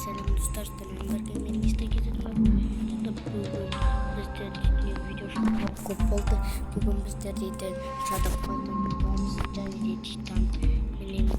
Selam dostlar, selamlar. Benim Instagram'da bizler video çok oldu. Bugün bizler de sadık kaldım. Babamızdan yetiştim. Benim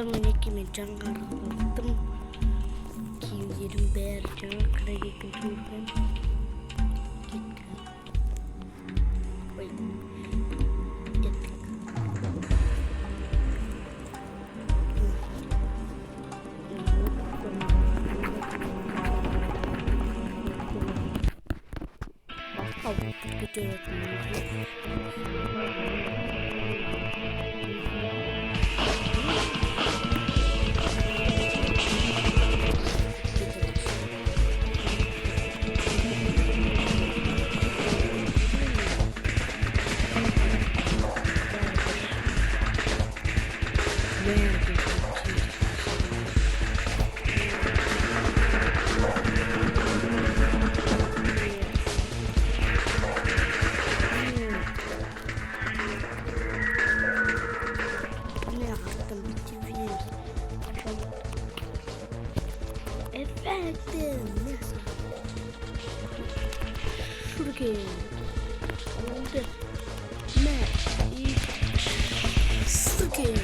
Menekimi jangan tem kirim ber jangan kredit turun kita wait Şuraya oldu. Ne? Sıkayım.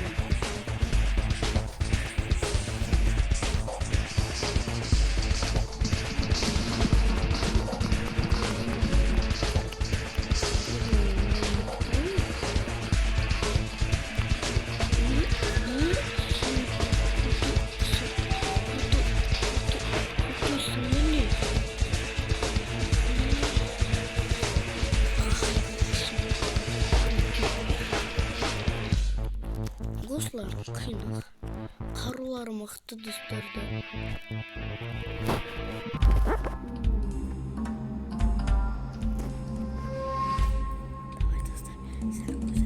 Dostlar, қиын. Қарулары мықты достарды. Давай достар.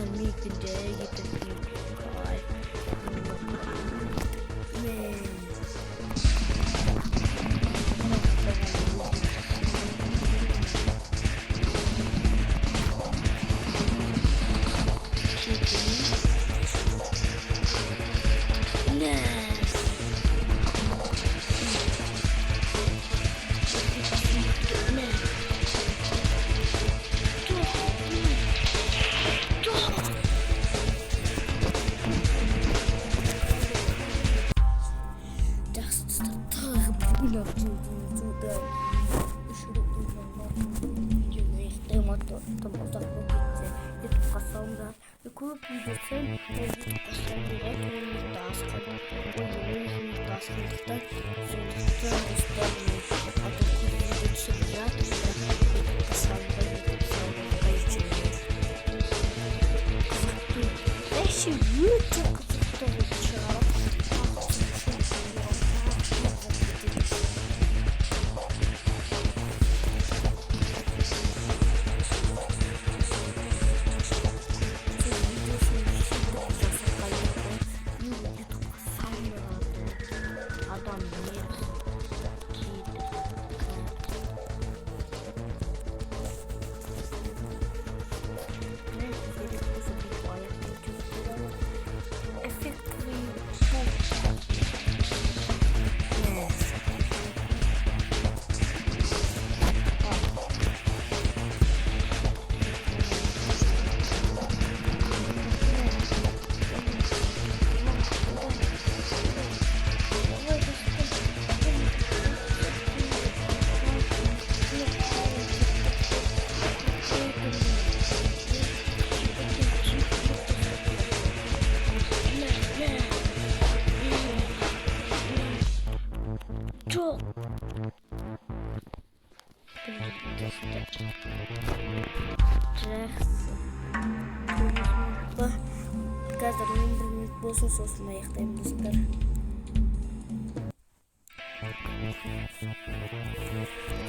Bunlar mümkünce getirdim. Kolay. Ne? Көп видеосын YouTube кастандыра көңілді асқан ойын асқандықтан сондықтан достармен аты көп видео түсіп жатыр YouTube кастандыра вообще өте қызықты шығарып çok қазір мен 1 минут болсын сосын аяқтаймын достар.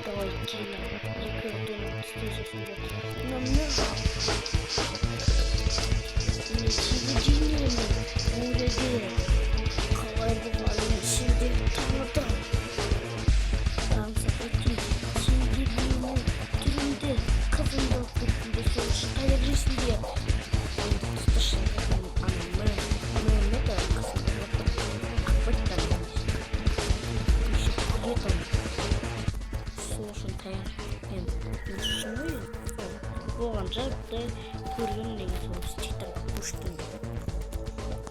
Давай келin. Екеудің істейсесіңдер. Мына қалай болғанын şimdi tanıdım. Dans ettim. Şimdi bunu türünde kafamda okuttuğumda sonuç kayırırsın diye. Оған жарықты көрген деген сол читтарға пуштым.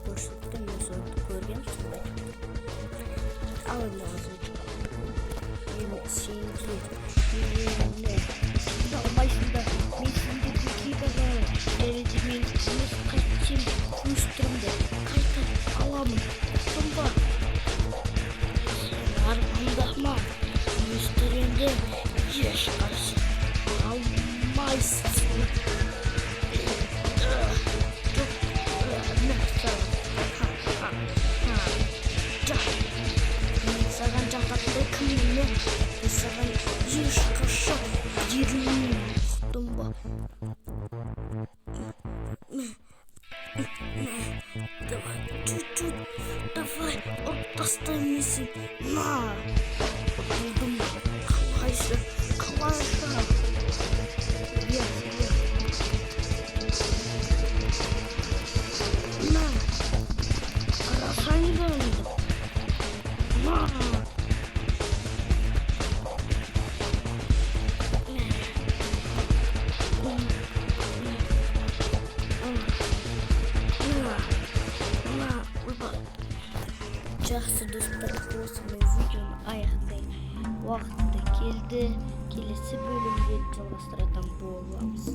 Көрсеттім, мен соны көрген сондай. Ал енді озвучка. Мен сенде алмайсыңдар. Мен сенде бекейді дәреде мен өз қайтсем өстірімді қайтып аламын. Тұнба. Армандама. Өстірімді ешқайсы алмайсың. Саған ешқашан жерімнен ұқтым ба? Давай, чуть-чуть, давай, ұрып тастаймысың. На! Болдым ба? Қалайша? На! Арасайын ба енді? На! Жақсы достар, осымен видеоны аяқтайын. Уақыты келді. Келесі бөлімде жалғастыратын боламыз.